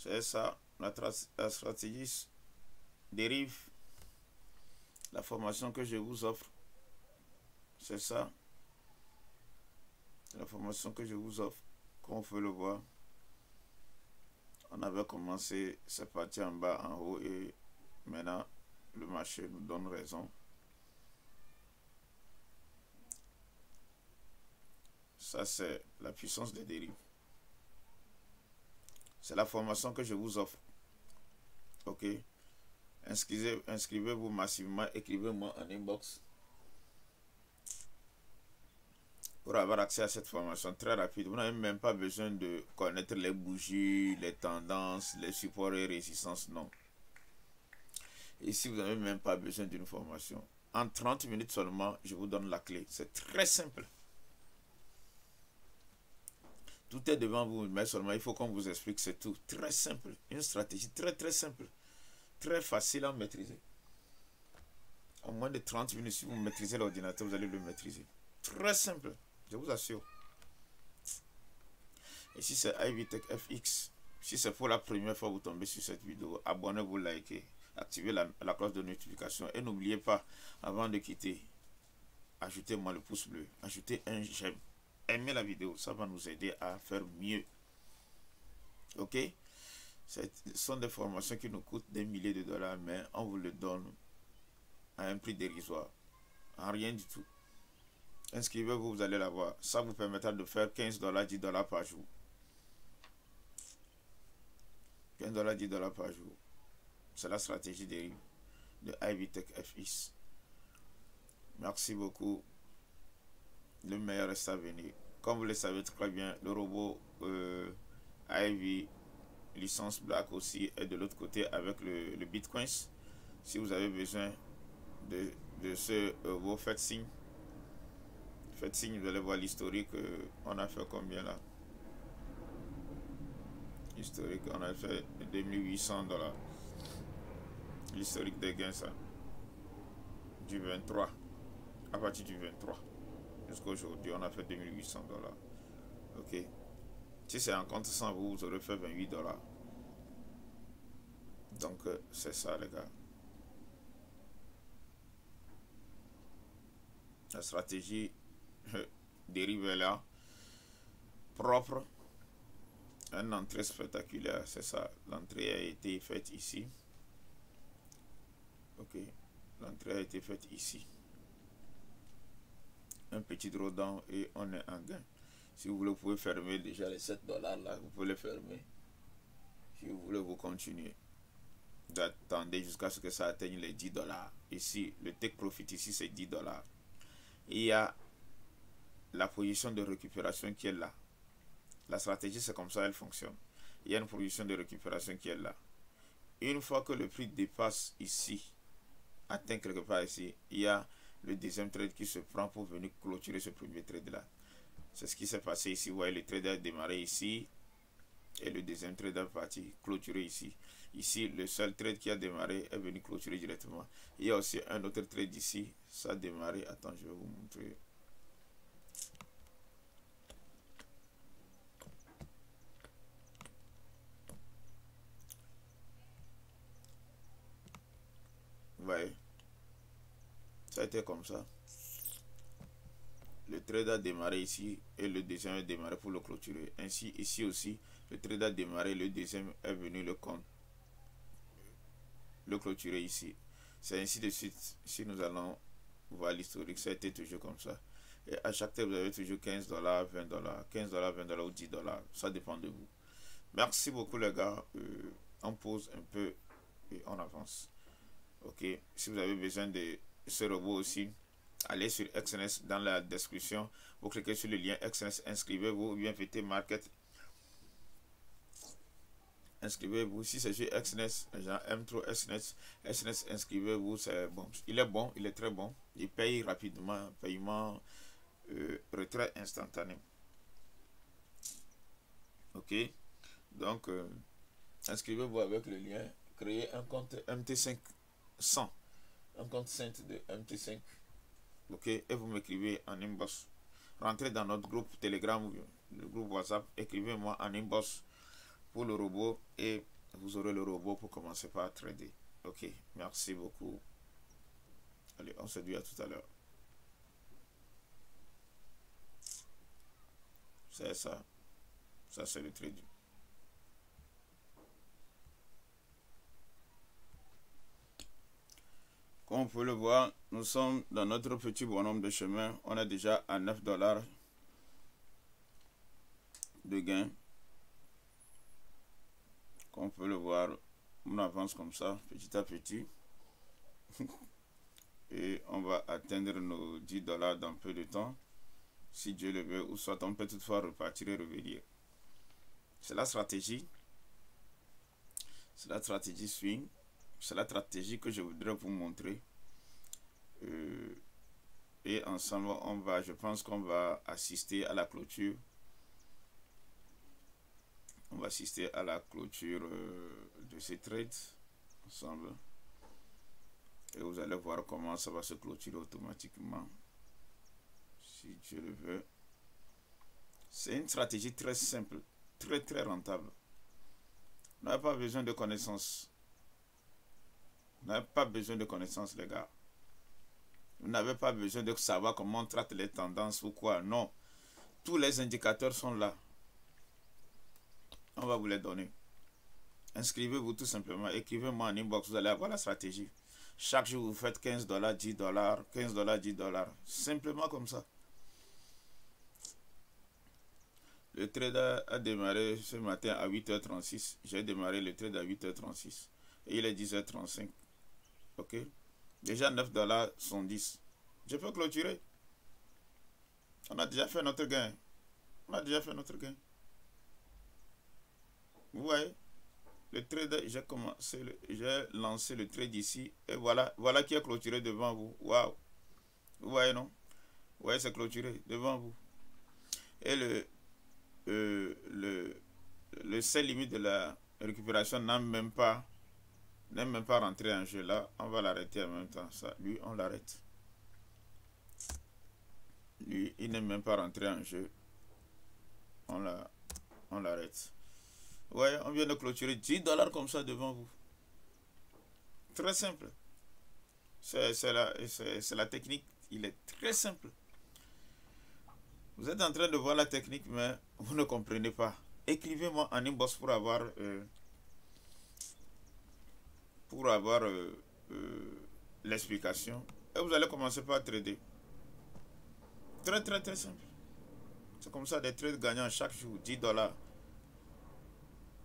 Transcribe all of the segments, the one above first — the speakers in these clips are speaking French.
C'est ça, la stratégie dérive. La formation que je vous offre, c'est ça. La formation que je vous offre, comme vous pouvez le voir. On avait commencé, c'est parti en bas, en haut, et maintenant, le marché nous donne raison. Ça, c'est la puissance des dérives. C'est la formation que je vous offre. Ok? Inscrivez-vous massivement, écrivez-moi en inbox pour avoir accès à cette formation très rapide. Vous n'avez même pas besoin de connaître les bougies, les tendances, les supports et résistances, non. Ici, vous n'avez même pas besoin d'une formation. En 30 minutes seulement, je vous donne la clé. C'est très simple. Tout est devant vous, mais seulement il faut qu'on vous explique, c'est tout. Très simple. Une stratégie très simple. Très facile à maîtriser. En moins de 30 minutes, si vous maîtrisez l'ordinateur, vous allez le maîtriser. Très simple, je vous assure. Et si c'est Ivy Tech FX, si c'est pour la première fois que vous tombez sur cette vidéo, abonnez-vous, likez, activez la cloche de notification. Et n'oubliez pas, avant de quitter, ajoutez-moi le pouce bleu, ajoutez un j'aime. Aimez la vidéo, ça va nous aider à faire mieux. Ok? Ce sont des formations qui nous coûtent des milliers de dollars, mais on vous le donne à un prix dérisoire. En rien du tout. Inscrivez-vous, vous allez la voir. Ça vous permettra de faire 15 $, 10 $ par jour. 15 $, 10 $ par jour. C'est la stratégie dérive de Ivy Tech FX. Merci beaucoup. Le meilleur reste à venir. Comme vous le savez très bien, le robot Ivy licence Black aussi est de l'autre côté avec le Bitcoin. Si vous avez besoin de ce robot, faites signe. Faites signe, vous allez voir l'historique. On a fait combien là? Historique, on a fait 2800 $. L'historique des gains, ça. Du 23. À partir du 23. Jusqu'à aujourd'hui, on a fait 2800 $. Ok. Si c'est en compte sans vous, vous aurez fait 28 $. Donc, c'est ça, les gars. La stratégie dérive là. Propre. Une entrée spectaculaire, c'est ça. L'entrée a été faite ici. Ok. L'entrée a été faite ici. Un petit drawdown et on est en gain. Si vous voulez, vous pouvez fermer déjà les 7 $ là. Vous pouvez les fermer. Si vous voulez, vous continuez. D'attendre jusqu'à ce que ça atteigne les 10 $. Ici, le take profit ici, c'est 10 $. Il y a la position de récupération qui est là. La stratégie, c'est comme ça, elle fonctionne. Il y a une position de récupération qui est là. Une fois que le prix dépasse ici, atteint quelque part ici, il y a le deuxième trade qui se prend pour venir clôturer ce premier trade là. C'est ce qui s'est passé ici. Vous voyez, le trade a démarré ici et le deuxième trade est parti clôturer ici. Ici, le seul trade qui a démarré est venu clôturer directement. Il y a aussi un autre trade ici. Ça a démarré. Attends, je vais vous montrer. Vous voyez, ça a été comme ça. Le trade a démarré ici et le deuxième a démarré pour le clôturer. Ainsi, ici aussi, le trade a démarré, le deuxième est venu le clôturer ici. C'est ainsi de suite. Si nous allons voir l'historique, ça a été toujours comme ça. Et à chaque trade, vous avez toujours 15 $, 20 $, 15 $, 20 $ ou 10 $. Ça dépend de vous. Merci beaucoup les gars. On pause un peu et on avance. Ok. Si vous avez besoin de ce robot aussi, allez sur XNS dans la description. Vous cliquez sur le lien XNS, inscrivez-vous ou bien faites Market. Inscrivez-vous. Si c'est sur XNS, genre M3 XNS, inscrivez-vous. C'est bon. Il est bon, il est très bon. Il paye rapidement, paiement retrait instantané. Ok. Donc, inscrivez-vous avec le lien. Créez un compte MT500. Un compte Saint de MT5. Ok, et vous m'écrivez en inbox. Rentrez dans notre groupe Telegram, le groupe WhatsApp, écrivez-moi en inbox pour le robot et vous aurez le robot pour commencer par trader. Ok, merci beaucoup. Allez, on se dit à tout à l'heure. C'est ça. Ça, c'est le trading. Comme vous pouvez le voir, nous sommes dans notre petit bonhomme de chemin. On est déjà à 9 $ de gain. Comme vous pouvez le voir, on avance comme ça, petit à petit. Et on va atteindre nos 10 $ dans peu de temps. Si Dieu le veut, ou soit on peut toutefois repartir et revenir. C'est la stratégie. C'est la stratégie swing. C'est la stratégie que je voudrais vous montrer. Et ensemble, je pense qu'on va assister à la clôture. On va assister à la clôture de ces trades ensemble. Et vous allez voir comment ça va se clôturer automatiquement. Si Dieu le veut. C'est une stratégie très simple, très rentable. Vous n'avez pas besoin de connaissances. Vous n'avez pas besoin de connaissances, les gars. Vous n'avez pas besoin de savoir comment on traite les tendances ou quoi. Non. Tous les indicateurs sont là. On va vous les donner. Inscrivez-vous tout simplement. Écrivez-moi en inbox. Vous allez avoir la stratégie. Chaque jour, vous faites 15 $, 10 $, 15 $, 10 $. Simplement comme ça. Le trade a démarré ce matin à 8h36. J'ai démarré le trade à 8h36. Et il est 10h35. Ok. Déjà 9 $ sont 10. Je peux clôturer. On a déjà fait notre gain. On a déjà fait notre gain. Vous voyez. Le trade, j'ai lancé le trade ici. Et voilà qui est clôturé devant vous. Waouh. Vous voyez, non? Vous voyez, c'est clôturé devant vous. Et le seuil limite de la récupération n'a même pas rentré en jeu. Là, on va l'arrêter en même temps. Ça, lui, on l'arrête. Lui, il n'est même pas rentré en jeu. On l'arrête. Ouais, on vient de clôturer 10 $ comme ça devant vous. Très simple. C'est la technique. Il est très simple. Vous êtes en train de voir la technique, mais vous ne comprenez pas. Écrivez-moi en inbox pour avoir l'explication. Et vous allez commencer par trader. Très simple. C'est comme ça, des trades gagnants chaque jour. 10 $.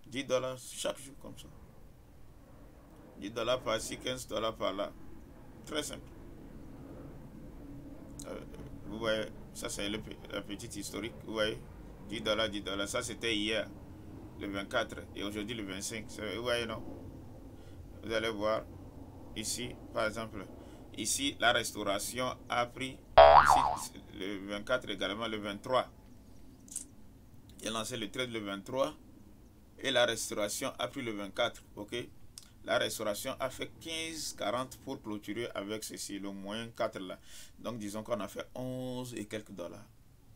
10 $ chaque jour comme ça. 10 $ par ici, 15 $ par là. Très simple. Vous voyez, ça c'est la petite historique. Vous voyez, 10 $, 10 $. Ça c'était hier, le 24. Et aujourd'hui le 25. Vous voyez, non? Vous allez voir, ici, par exemple, ici, la restauration a pris, ici, le 24 également, le 23. J'ai lancé le trade le 23. Et la restauration a pris le 24, ok. La restauration a fait 15,40 pour clôturer avec ceci, le moins 4 là. Donc disons qu'on a fait 11 et quelques $.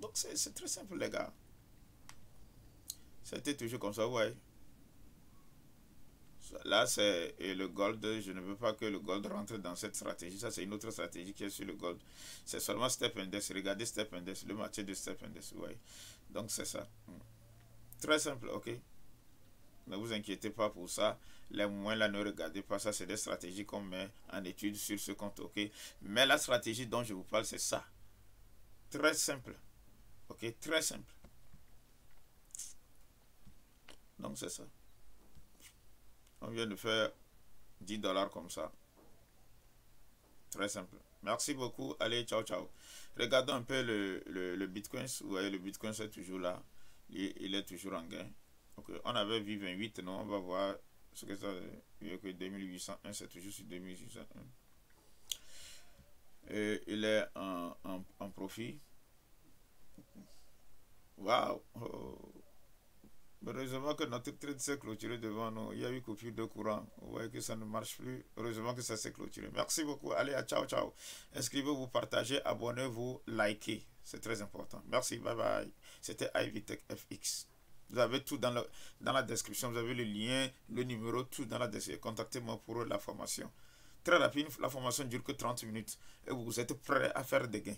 Donc c'est très simple, les gars. C'était toujours comme ça, vous voyez. Là c'est le gold. Je ne veux pas que le gold rentre dans cette stratégie. Ça c'est une autre stratégie qui est sur le gold. C'est seulement step index. Regardez step index, le marché de step index, vous voyez. Donc c'est ça. Très simple, ok. Ne vous inquiétez pas pour ça. Les moins là, ne regardez pas ça. C'est des stratégies qu'on met en étude sur ce compte, ok. Mais la stratégie dont je vous parle, c'est ça. Très simple. Ok, très simple. Donc c'est ça. On vient de faire 10 $ comme ça. Très simple. Merci beaucoup. Allez, ciao, ciao. Regardons un peu le Bitcoin. Vous voyez, le Bitcoin, c'est toujours là. Il est toujours en gain. Okay. On avait vu 28, non? On va voir ce que ça veut que 2801, c'est toujours sur 2801. Et il est en profit. Waouh! Oh. Heureusement que notre trade s'est clôturé devant nous. Il y a eu coupure de courant. Vous voyez que ça ne marche plus. Heureusement que ça s'est clôturé. Merci beaucoup. Allez, ciao, ciao. Inscrivez-vous, partagez, abonnez-vous, likez. C'est très important. Merci, bye bye. C'était Ivy Tech FX. Vous avez tout dans la description. Vous avez le lien, le numéro, tout dans la description. Contactez-moi pour la formation. Très rapide, la formation ne dure que 30 minutes et vous êtes prêt à faire des gains.